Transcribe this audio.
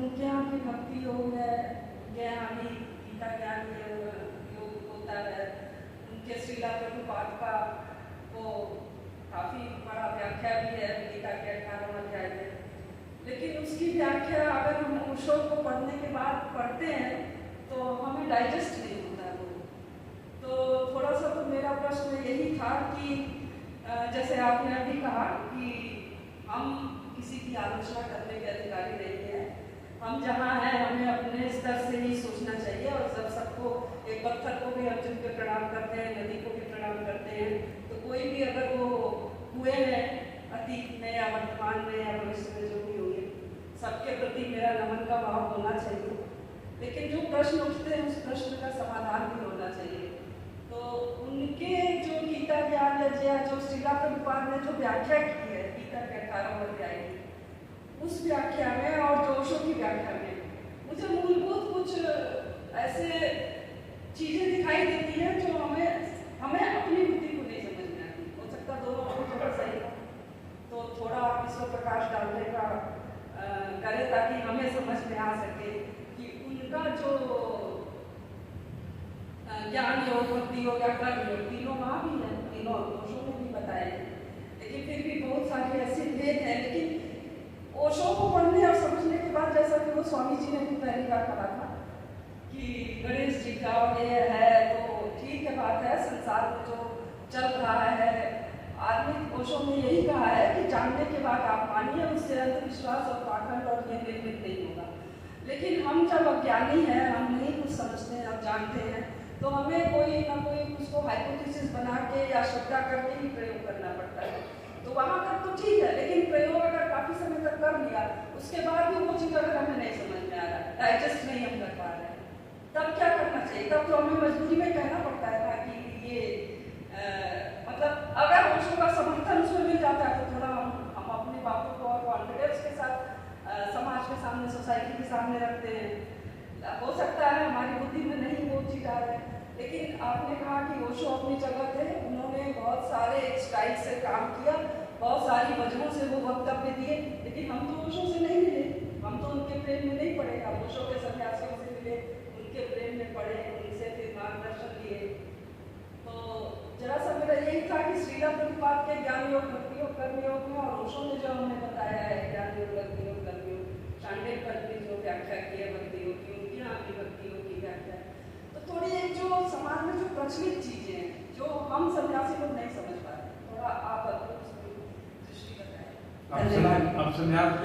उनके यहाँ भी भक्ति योग है, उनके यहाँ भी गीता ज्ञान योग होता है। उनके श्रीला प्रभुपाद का वो काफ़ी बड़ा व्याख्या भी है गीता के 18 अध्याय में। लेकिन उसकी व्याख्या अगर हम ओशो को पढ़ने के बाद पढ़ते हैं तो हमें डाइजेस्ट नहीं होता है वो। तो थोड़ा सा तो मेरा प्रश्न यही था कि जैसे आपने अभी कहा कि हम किसी की आलोचना करने के अधिकारी नहीं है, हम जहाँ हैं हमें अपने स्तर से ही सोचना चाहिए। और जब सबको एक पत्थर को भी अर्जुन के प्रणाम करते हैं, नदी को भी प्रणाम करते हैं, तो कोई भी अगर वो हुए हैं अतीत में या वर्तमान में या भविष्य में जो भी हुए, सबके प्रति मेरा नमन का भाव होना चाहिए। लेकिन जो प्रश्न उठते हैं उस प्रश्न का समाधान भी होना चाहिए। तो उनके जो गीता ज्ञान या जो श्रीला प्रभुपाद ने जो व्याख्या की है गीता के 18 अध्याय की, उस व्याख्या में और जो ओशो की व्याख्या में मुझे मूलभूत कुछ ऐसे चीजें दिखाई देती हैं जो हमें अपनी बुद्धि को नहीं समझ में आती। हो सकता दोनों को थोड़ा सही हो, तो थोड़ा आप इस पर प्रकाश डालने का करें ताकि हमें समझ में आ सके कि उनका जो ज्ञान योग, भक्ति योग या कर्म योग, तीनों वहाँ भी है, तीनों ओशो ने भी बताए। लेकिन फिर भी बहुत सारे ऐसे भेद हैं। लेकिन ओशो को पढ़ने और समझने के बाद, जैसा कि वो स्वामी जी ने भी पहली बार कहा था कि गणेश जी का ये है, तो ठीक है, बात है, संसार में जो चल रहा है आदमी, ओशो ने यही कहा है कि जानने के बाद आप मानिए, उससे अंधविश्वास और पाखंड और ये निर्मित नहीं होगा। लेकिन हम जब अज्ञानी हैं, हम नहीं कुछ समझते हैं और जानते हैं, तो हमें कोई ना कोई उसको हाइपोथेसिस बना के या श्रद्धा करके ही प्रयोग करना पड़ता है। तो वहाँ तक तो ठीक है, लेकिन प्रयोग अगर काफ़ी समय तक कर लिया, उसके बाद भी वो चीज़ अगर हमें नहीं समझ में आ रहा है, डाइजेस्ट नहीं हम कर पा रहे हैं, तब क्या करना चाहिए? तब तो हमें मजबूरी में कहना पड़ता है ना कि ये मतलब अगर ओशो का समर्थन उसमें मिल जाता है तो थोड़ा हम अपनी बातों को और कॉन्फिडेंस के साथ समाज के सामने, सोसाइटी के सामने रखते हैं। हो सकता है हमारी बुद्धि में नहीं वो चीज़ आ रहा है। लेकिन आपने कहा कि ओशो अपनी जगह थे, उन्होंने बहुत सारे स्टाइल से काम किया, बहुत सारी वजहों से वो वक्तव्य दिए, लेकिन हम तो ओशो से नहीं मिले, हम तो उनके प्रेम में नहीं पड़े। हम ओशो के सन्यासियों से मिले, उनके प्रेम में पड़े, उनसे फिर मार्गदर्शन लिए। तो जरा सा मेरा यही था कि श्रीला प्रभुपाद के ज्ञान योग, भक्ति योग, कर्म योग में और ओशो ने जो हमें बताया है